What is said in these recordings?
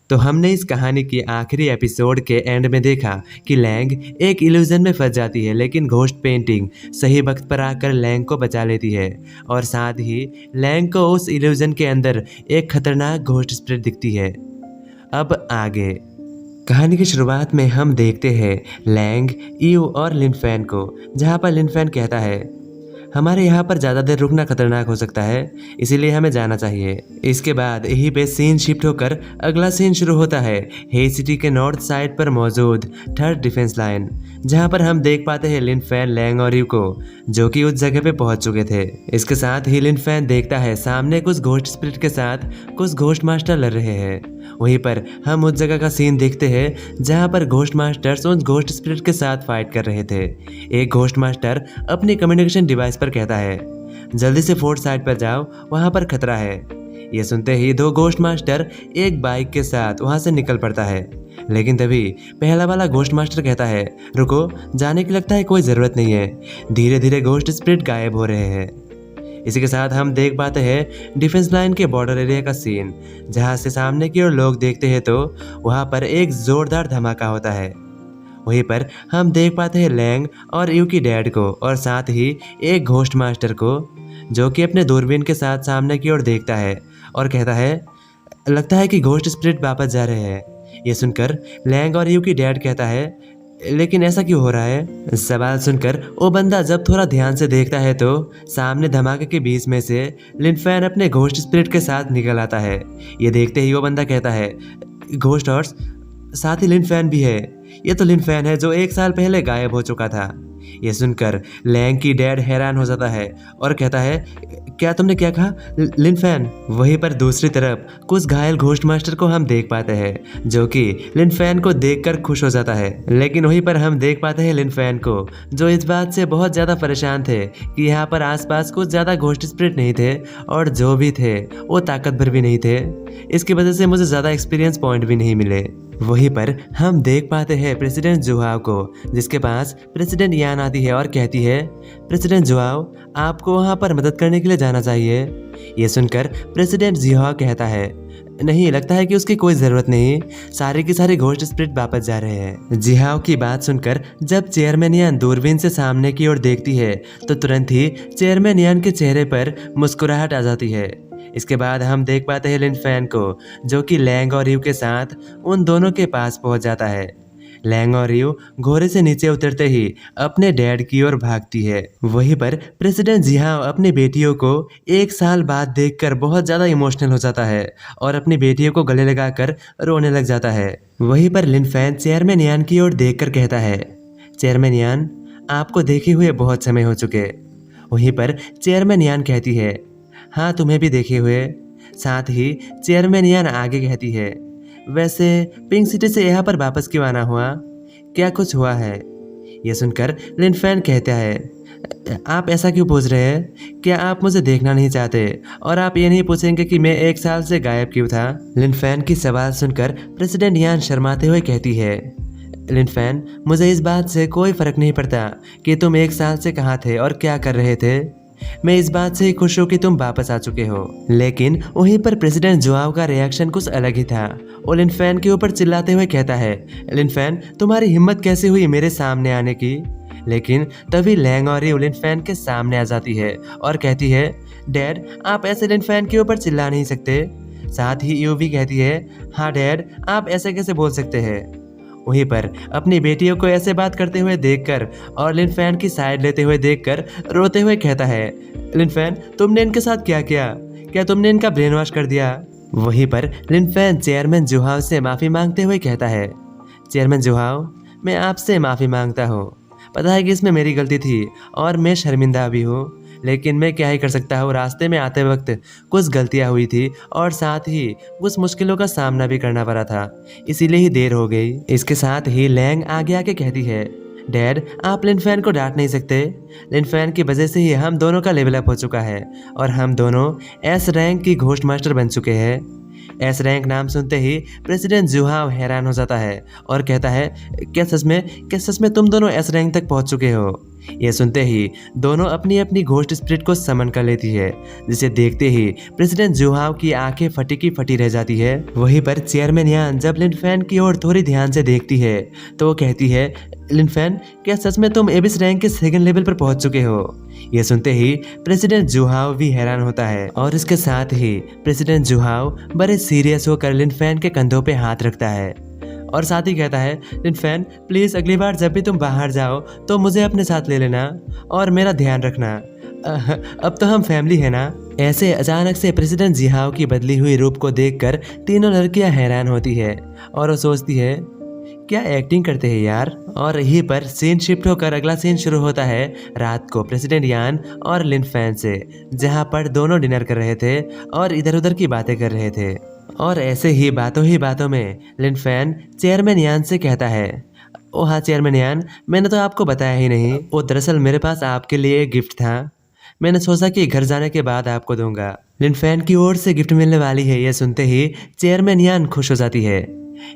तो हमने इस कहानी की आखिरी एपिसोड के एंड में देखा कि लैंग एक इल्यूजन में फंस जाती है, लेकिन घोस्ट पेंटिंग सही वक्त पर आकर लैंग को बचा लेती है और साथ ही लैंग को उस इल्यूजन के अंदर एक खतरनाक घोस्ट स्पिरिट दिखती है। अब आगे कहानी की शुरुआत में हम देखते हैं लैंग, ईव और लिनफेन को, जहाँ पर लिनफेन कहता है हमारे यहाँ पर ज़्यादा देर रुकना खतरनाक हो सकता है, इसीलिए हमें जाना चाहिए। इसके बाद यहीं पे सीन शिफ्ट होकर अगला सीन शुरू होता है हे सिटी के नॉर्थ साइड पर मौजूद थर्ड डिफेंस लाइन, जहाँ पर हम देख पाते हैं लिनफेन, लैंग और यू को, जो कि उस जगह पे पहुंच चुके थे। इसके साथ ही लिनफेन देखता है सामने कुछ घोस्ट स्पिरिट के साथ कुछ घोस्ट मास्टर लड़ रहे हैं। वहीं पर हम उस जगह का सीन देखते हैं जहां पर घोस्ट मास्टर्स उन घोस्ट स्पिरिट के साथ फाइट कर रहे थे। एक घोस्ट मास्टर अपनी कम्युनिकेशन डिवाइस पर कहता है जल्दी से फोर्थ साइड पर जाओ, वहां पर खतरा है। ये सुनते ही दो घोस्ट मास्टर एक बाइक के साथ वहां से निकल पड़ता है, लेकिन तभी पहला वाला घोस्ट मास्टर कहता है रुको, जाने की लगता है कोई ज़रूरत नहीं है। धीरे धीरे घोस्ट स्पिरिट गायब हो रहे हैं। इसी के साथ हम देख पाते हैं डिफेंस लाइन के बॉर्डर एरिया का सीन, जहां से सामने की ओर लोग देखते हैं तो वहां पर एक जोरदार धमाका होता है। वहीं पर हम देख पाते हैं लैंग और यू की डैड को और साथ ही एक घोस्ट मास्टर को, जो कि अपने दूरबीन के साथ सामने की ओर देखता है और कहता है लगता है कि घोस्ट स्पिरिट वापस जा रहे हैं। ये सुनकर लैंग और यू की डैड कहता है लेकिन ऐसा क्यों हो रहा है? सवाल सुनकर वो बंदा जब थोड़ा ध्यान से देखता है तो सामने धमाके के बीच में से लिनफेन अपने घोस्ट स्पिरिट के साथ निकल आता है। ये देखते ही वो बंदा कहता है घोस्ट हॉर्स, साथ ही लिनफेन भी है। ये तो लिनफेन है जो 1 साल पहले गायब हो चुका था। ये सुनकर लैंग की डैड हैरान हो जाता है और कहता है क्या तुमने क्या कहा लिनफेन? वहीं पर दूसरी तरफ कुछ घायल घोस्ट मास्टर को हम देख पाते हैं, जो कि लिनफेन को देखकर खुश हो जाता है। लेकिन वहीं पर हम देख पाते हैं लिनफेन को, जो इस बात से बहुत ज़्यादा परेशान थे कि यहाँ पर आसपास कुछ ज़्यादा घोस्ट स्पिरिट नहीं थे और जो भी थे वो ताकतवर भी नहीं थे। इसकी वजह से मुझे ज़्यादा एक्सपीरियंस पॉइंट भी नहीं मिले। वहीं पर हम देख पाते हैं प्रेसिडेंट जुहाव को, जिसके पास प्रेसिडेंट यान आती है और कहती है प्रेसिडेंट जुहाव, आपको वहां पर मदद करने के लिए जाना चाहिए। ये सुनकर प्रेसिडेंट जुहाव कहता है नहीं, लगता है कि उसकी कोई ज़रूरत नहीं, सारे के सारे घोस्ट स्पिरिट वापस जा रहे हैं। जिहाव की बात सुनकर जब चेयरमैन यान दूरबीन से सामने की ओर देखती है तो तुरंत ही चेयरमैन यान के चेहरे पर मुस्कुराहट आ जाती है। इसके बाद हम देख पाते हैं लिनफेन को, जो कि लैंग और यू के साथ उन दोनों के पास पहुंच जाता है। लैंग और यू घोड़े से नीचे उतरते ही अपने डैड की ओर भागती है। वहीं पर प्रेसिडेंट जिहाव अपनी बेटियों को 1 साल बाद देखकर बहुत ज़्यादा इमोशनल हो जाता है और अपनी बेटियों को गले लगाकर रोने लग जाता है। वहीं पर लिनफेन चेयरमैन यान की ओर देखकर कहता है चेयरमैन यान, आपको देखे हुए बहुत समय हो चुके। वहीं पर चेयरमैन यान कहती है हाँ, तुम्हें भी देखे हुए। साथ ही चेयरमैन यान आगे कहती है वैसे पिंक सिटी से यहाँ पर वापस क्यों आना हुआ? क्या कुछ हुआ है? ये सुनकर लिनफेन कहता है आप ऐसा क्यों पूछ रहे हैं? क्या आप मुझे देखना नहीं चाहते और आप ये नहीं पूछेंगे कि मैं 1 साल से गायब क्यों था? लिनफेन की सवाल सुनकर प्रेसिडेंट यान शर्माते हुए कहती है लिनफेन, मुझे इस बात से कोई फर्क नहीं पड़ता कि तुम 1 साल से कहाँ थे और क्या कर रहे थे। मैं इस बात से ही खुश हूँ कि तुम वापस आ चुके हो। लेकिन वहीं पर प्रेसिडेंट जुआव का रिएक्शन कुछ अलग ही था। वो लिनफेन के ऊपर चिल्लाते हुए कहता है लिनफेन, तुम्हारी हिम्मत कैसे हुई मेरे सामने आने की? लेकिन तभी लैंग और यू लिनफेन के सामने आ जाती है और कहती है डैड, आप ऐसे लिनफेन के ऊपर चिल्ला नहीं सकते। साथ ही यू भी कहती है हाँ डैड, आप ऐसे कैसे बोल सकते हैं? वहीं पर अपनी बेटियों को ऐसे बात करते हुए देखकर और लिनफेन की साइड लेते हुए देखकर रोते हुए कहता है लिनफेन, तुमने इनके साथ क्या किया? क्या तुमने इनका ब्रेन वॉश कर दिया? वहीं पर लिनफेन चेयरमैन जुहाव से माफ़ी मांगते हुए कहता है चेयरमैन जुहाव, मैं आपसे माफ़ी मांगता हूँ। पता है कि इसमें मेरी गलती थी और मैं शर्मिंदा भी हूँ, लेकिन मैं क्या ही कर सकता हूँ। रास्ते में आते वक्त कुछ गलतियाँ हुई थी और साथ ही कुछ मुश्किलों का सामना भी करना पड़ा था, इसीलिए ही देर हो गई। इसके साथ ही लैंग आगे आके कहती है डैड, आप लिनफेन को डांट नहीं सकते। लिनफेन की वजह से ही हम दोनों का लेवल अप हो चुका है और हम दोनों एस रैंक की घोस्ट मास्टर बन चुके हैं। एस रैंक नाम सुनते ही प्रेसिडेंट जुहाव हैरान हो जाता है और कहता है क्या सच में तुम दोनों एस रैंक तक पहुंच चुके हो? ये सुनते ही दोनों अपनी अपनी घोस्ट स्पिरिट को समन कर लेती है, जिसे देखते ही प्रेसिडेंट जुहाव की आंखें फटी की फटी रह जाती है। वहीं पर चेयरमैन यान जब लिन फैन की ओर थोड़ी ध्यान से देखती है तो वो कहती है, लिन फैन, क्या सच में तुम एबिस रैंक के सेकंड लेवल पर पहुंच चुके हो? ये सुनते ही प्रेसिडेंट जुहाव भी हैरान होता है और इसके साथ ही प्रेसिडेंट जुहाव बड़े सीरियस होकर लिन फैन के कंधों पे हाथ रखता है और साथ ही कहता है, लिन फैन, प्लीज अगली बार जब भी तुम बाहर जाओ तो मुझे अपने साथ ले लेना और मेरा ध्यान रखना। अब तो हम फैमिली है ना। ऐसे अचानक से प्रेसिडेंट जुहाव की बदली हुई रूप को देखकर तीनों लड़कियां हैरान होती है और वो सोचती है, क्या एक्टिंग करते हैं यार। और यहीं पर सीन शिफ्ट होकर अगला सीन शुरू होता है रात को प्रेसिडेंट यान और लिन फैन से, जहां पर दोनों डिनर कर रहे थे और इधर उधर की बातें कर रहे थे। और ऐसे ही बातों में लिन फैन चेयरमैन यान से कहता है, ओ हाँ चेयरमैन यान, मैंने तो आपको बताया ही नहीं, वो दरअसल मेरे पास आपके लिए एक गिफ्ट था, मैंने सोचा कि घर जाने के बाद आपको दूंगा। लिन फैन की ओर से गिफ्ट मिलने वाली है, ये सुनते ही चेयरमैन यान खुश हो जाती है।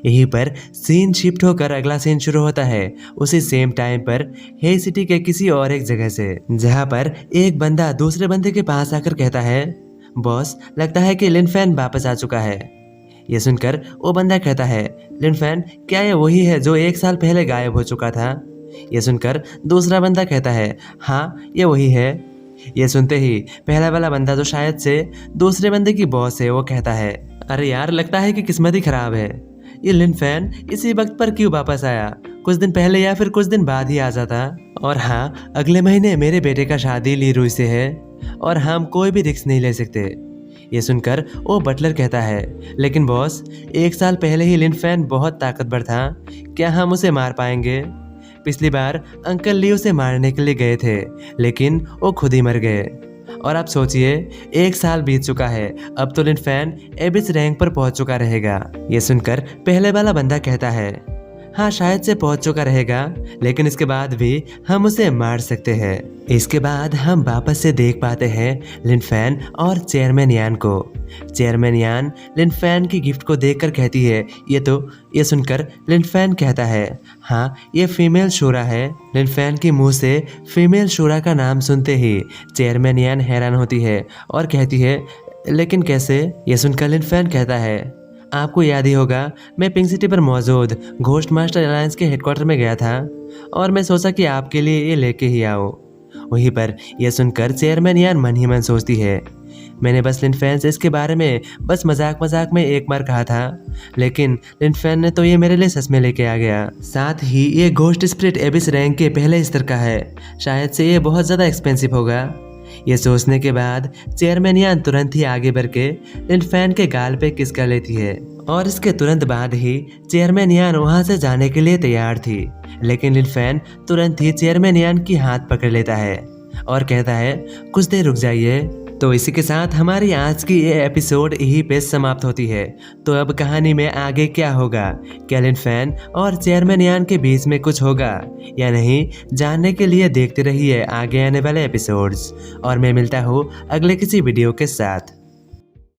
यहीं पर सीन शिफ्ट होकर अगला सीन शुरू होता है उसी सेम टाइम पर हे सिटी के किसी और एक जगह से, जहां पर एक बंदा दूसरे बंदे के पास आकर कहता है, बॉस, लगता है कि लिन फैन वापस आ चुका है। ये सुनकर वो बंदा कहता है, लिन फैन, क्या ये वही है जो 1 साल पहले गायब हो चुका था? ये सुनकर दूसरा बंदा कहता है, हाँ ये वही है। ये सुनते ही पहला वाला बंदा जो शायद से दूसरे बंदे की बॉस है, वो कहता है, अरे यार, लगता है कि किस्मत ही खराब है, ये लिन फैन इसी वक्त पर क्यों वापस आया? कुछ दिन पहले या फिर कुछ दिन बाद ही आ जाता। और हाँ, अगले महीने मेरे बेटे का शादी ली रुई से है और हम कोई भी रिस्क नहीं ले सकते। ये सुनकर वो बटलर कहता है, लेकिन बॉस, 1 साल पहले ही लिन फैन बहुत ताकतवर था, क्या हम उसे मार पाएंगे? पिछली बार अंकल ली उसे मारने के लिए गए थे, लेकिन वो खुद ही मर गए। और आप सोचिए, 1 साल बीत चुका है, अब तो लिन फैन एबिस रैंक पर पहुंच चुका रहेगा। ये सुनकर पहले वाला बंदा कहता है, हाँ शायद से पहुंच चुका रहेगा, लेकिन इसके बाद भी हम उसे मार सकते हैं। इसके बाद हम वापस से देख पाते हैं लिन फैन और चेयरमैन यान को। चेयरमैन यान लिन फैन की गिफ्ट को देखकर कहती है, ये सुनकर लिन फैन कहता है, हाँ ये फीमेल शूरा है। लिन फैन के मुंह से फीमेल शूरा का नाम सुनते ही चेयरमैन यान हैरान होती है और कहती है, लेकिन कैसे? ये सुनकर लिन फैन कहता है, आपको याद ही होगा, मैं पिंक सिटी पर मौजूद घोस्ट मास्टर अलायंस के हेडक्वार्टर में गया था और मैं सोचा कि आपके लिए ये लेके ही आओ। वहीं पर यह सुनकर चेयरमैन यान मन ही मन सोचती है, मैंने बस लिन फैन से इसके बारे में बस मजाक में एक बार कहा था, लेकिन लिन फैन ने तो ये मेरे लिए सच में लेके आ गया। साथ ही ये घोस्ट स्पिरिट एबिस रैंक के पहले स्तर का है, शायद से ये बहुत ज़्यादा एक्सपेंसिव होगा। ये सोचने के बाद चेयरमैन यान तुरंत ही आगे बढ़ के लिन फैन के गाल पे किस कर लेती है और इसके तुरंत बाद ही चेयरमैन यान वहां से जाने के लिए तैयार थी, लेकिन लिन फैन तुरंत ही चेयरमैन यान की हाथ पकड़ लेता है और कहता है, कुछ देर रुक जाइए। तो इसी के साथ हमारी आज की ये एपिसोड यहीं पे समाप्त होती है। तो अब कहानी में आगे क्या होगा, क्या लिन फैन और चेयरमैन यान के बीच में कुछ होगा या नहीं, जानने के लिए देखते रहिए आगे आने वाले एपिसोड्स। और मैं मिलता हूँ अगले किसी वीडियो के साथ।